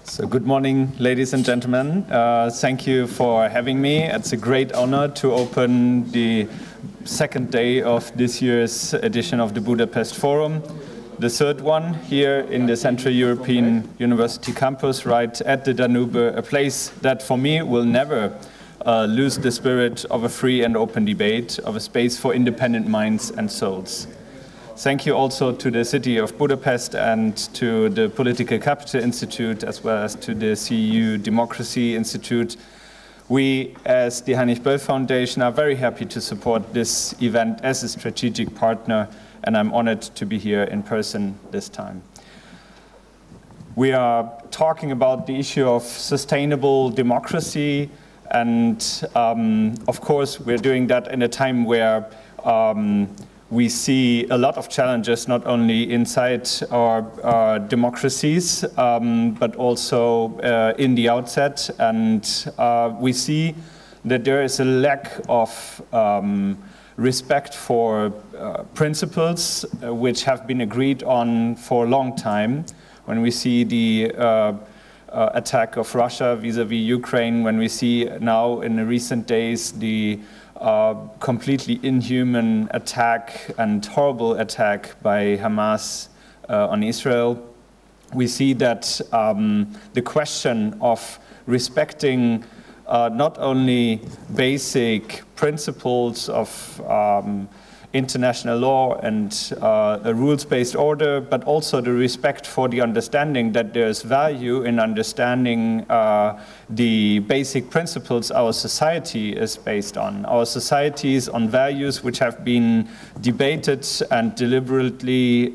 So good morning, ladies and gentlemen. Thank you for having me. It's a great honor to open the second day of this year's edition of the Budapest Forum, the third one here in the Central European University campus, right at the Danube, a place that for me will never lose the spirit of a free and open debate, of a space for independent minds and souls. Thank you also to the city of Budapest and to the Political Capital Institute, as well as to the CEU Democracy Institute. We, as the Heinrich-Böll Foundation, are very happy to support this event as a strategic partner, and I'm honored to be here in person this time. We are talking about the issue of sustainable democracy, and of course, we're doing that in a time where we see a lot of challenges, not only inside our democracies, but also in the outset. And we see that there is a lack of respect for principles which have been agreed on for a long time. When we see the attack of Russia vis-à-vis Ukraine, when we see now in the recent days the completely inhuman attack and horrible attack by Hamas on Israel, we see that the question of respecting not only basic principles of international law and a rules-based order, but also the respect for the understanding that there's value in understanding the basic principles our society is based on. Our society is on values which have been debated and deliberately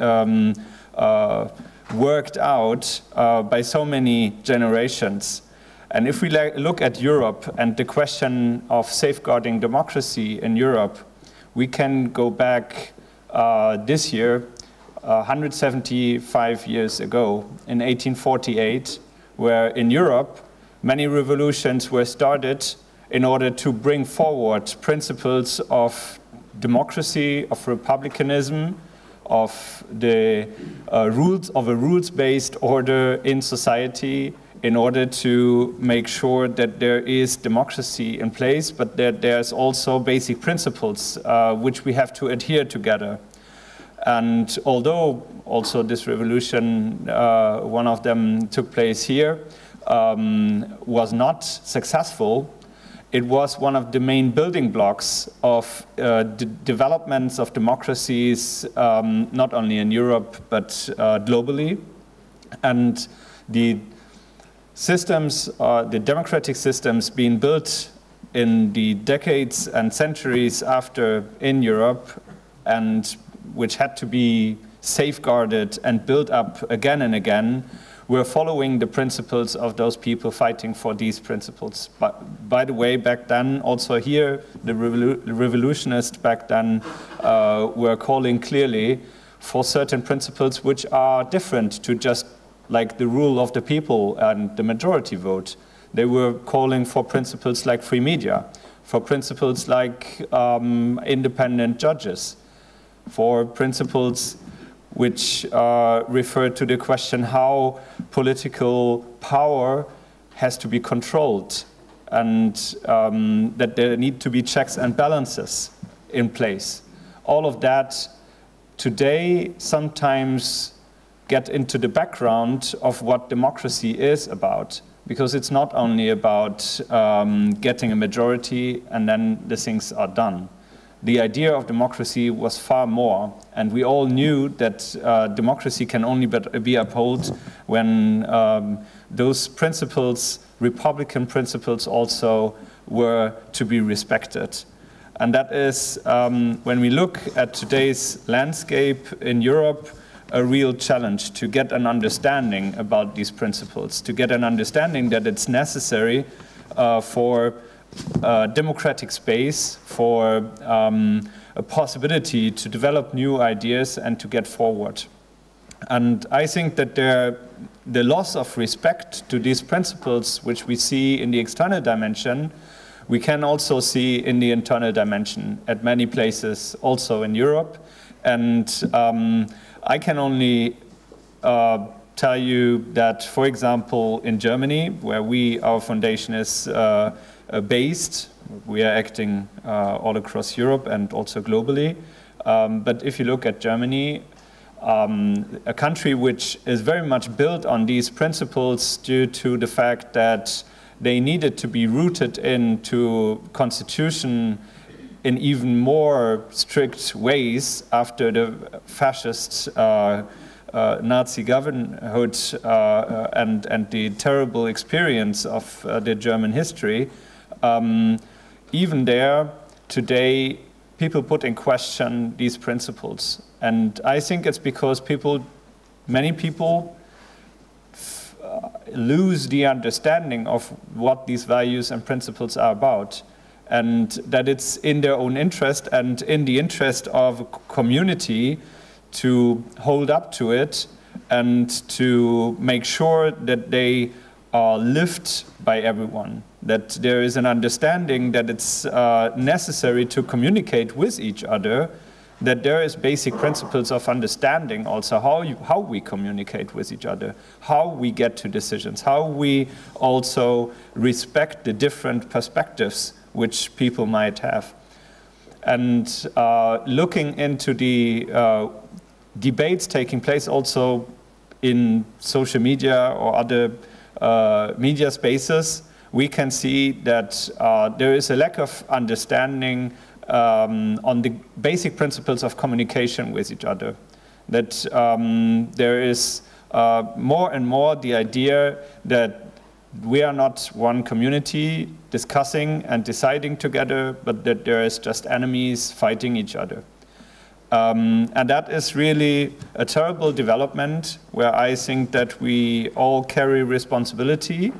worked out by so many generations. And if we look at Europe and the question of safeguarding democracy in Europe, we can go back this year, 175 years ago, in 1848, where in Europe, many revolutions were started in order to bring forward principles of democracy, of republicanism, of the rules of a rules-based order in society, in order to make sure that there is democracy in place, but that there's also basic principles which we have to adhere together. And although also this revolution, one of them took place here, was not successful, it was one of the main building blocks of the developments of democracies, not only in Europe, but globally. And the systems, the democratic systems being built in the decades and centuries after in Europe, and which had to be safeguarded and built up again and again, were following the principles of those people fighting for these principles. But by the way, back then, also here, the revolutionists back then were calling clearly for certain principles which are different to just like the rule of the people and the majority vote. They were calling for principles like free media, for principles like independent judges, for principles which refer to the question how political power has to be controlled, and that there need to be checks and balances in place. All of that today sometimes get into the background of what democracy is about, because it's not only about getting a majority and then the things are done. The idea of democracy was far more, and we all knew that democracy can only be upheld when those principles, Republican principles also, were to be respected. And that is, when we look at today's landscape in Europe, a real challenge to get an understanding about these principles, to get an understanding that it's necessary for democratic space, for a possibility to develop new ideas and to get forward. And I think that the loss of respect to these principles, which we see in the external dimension, we can also see in the internal dimension at many places, also in Europe. And I can only tell you that, for example, in Germany, where our foundation is based, we are acting all across Europe and also globally. But if you look at Germany, a country which is very much built on these principles due to the fact that they needed to be rooted into constitution in even more strict ways after the fascist Nazi government and the terrible experience of the German history. Even there, today, people put in question these principles. And I think it's because many people lose the understanding of what these values and principles are about, and that it's in their own interest and in the interest of a community to hold up to it and to make sure that they are lived by everyone, that there is an understanding that it's necessary to communicate with each other, that there is basic principles of understanding also how we communicate with each other, how we get to decisions, how we also respect the different perspectives which people might have. And looking into the debates taking place also in social media or other media spaces, we can see that there is a lack of understanding on the basic principles of communication with each other. That there is more and more the idea that we are not one community discussing and deciding together, but that there is just enemies fighting each other. And that is really a terrible development where I think that we all carry responsibility,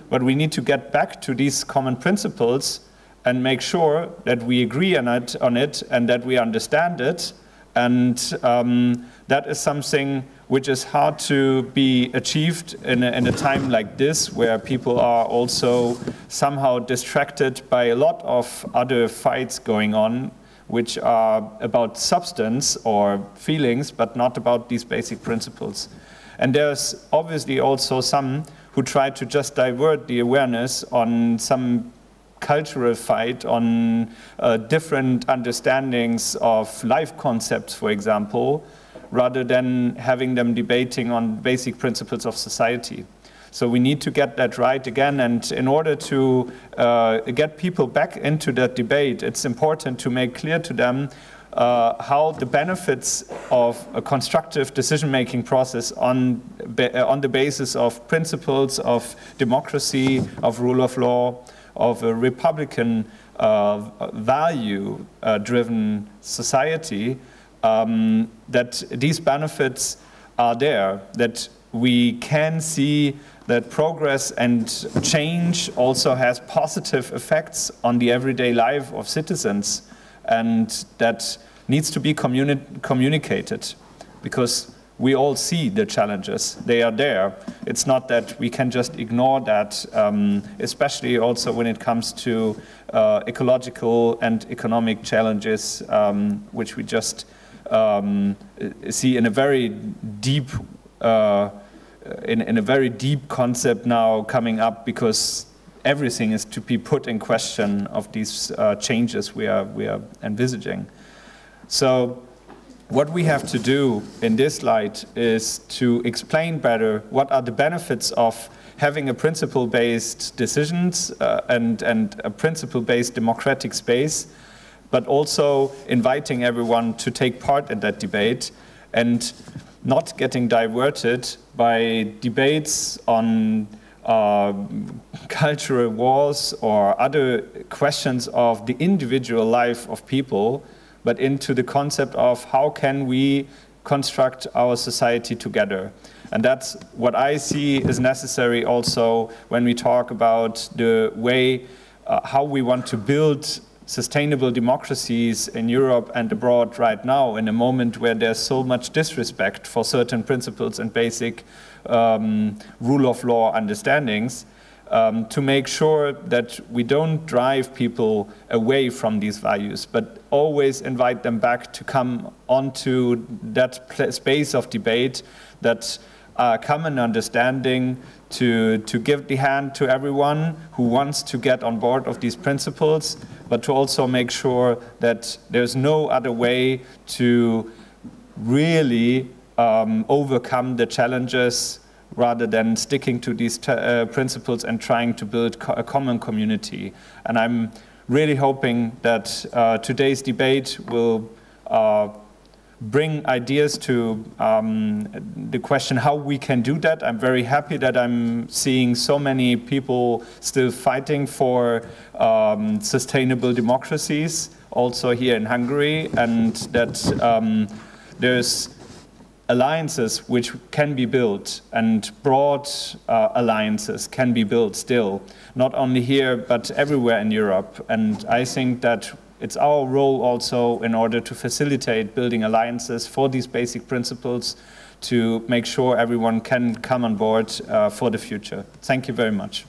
but we need to get back to these common principles and make sure that we agree on it and that we understand it. And that is something which is hard to be achieved in a time like this, where people are also somehow distracted by a lot of other fights going on, which are about substance or feelings, but not about these basic principles. And there's obviously also some who try to just divert the awareness on some cultural fight, on different understandings of life concepts, for example, rather than having them debating on basic principles of society. So we need to get that right again, and in order to get people back into that debate, it's important to make clear to them how the benefits of a constructive decision-making process on the basis of principles of democracy, of rule of law, of a Republican value-driven society, that these benefits are there, that we can see that progress and change also has positive effects on the everyday life of citizens, and that needs to be communicated, because we all see the challenges. They are there. It's not that we can just ignore that, especially also when it comes to ecological and economic challenges, which we just see in a very deep in a very deep concept now coming up, because everything is to be put in question of these changes we are envisaging. So what we have to do in this light is to explain better what are the benefits of having a principle-based decisions and a principle-based democratic space, but also inviting everyone to take part in that debate and not getting diverted by debates on cultural wars or other questions of the individual life of people, but into the concept of how can we construct our society together. And that's what I see is necessary also when we talk about the way how we want to build sustainable democracies in Europe and abroad right now, in a moment where there's so much disrespect for certain principles and basic rule of law understandings, to make sure that we don't drive people away from these values, but always invite them back to come onto that space of debate that common understanding to give the hand to everyone who wants to get on board of these principles, but to also make sure that there's no other way to really overcome the challenges rather than sticking to these principles and trying to build a common community. And I'm really hoping that today's debate will bring ideas to the question how we can do that. I'm very happy that I'm seeing so many people still fighting for sustainable democracies, also here in Hungary, and that there's alliances which can be built, and broad alliances can be built still, not only here but everywhere in Europe. And I think that it's our role also, in order to facilitate building alliances for these basic principles, to make sure everyone can come on board for the future. Thank you very much.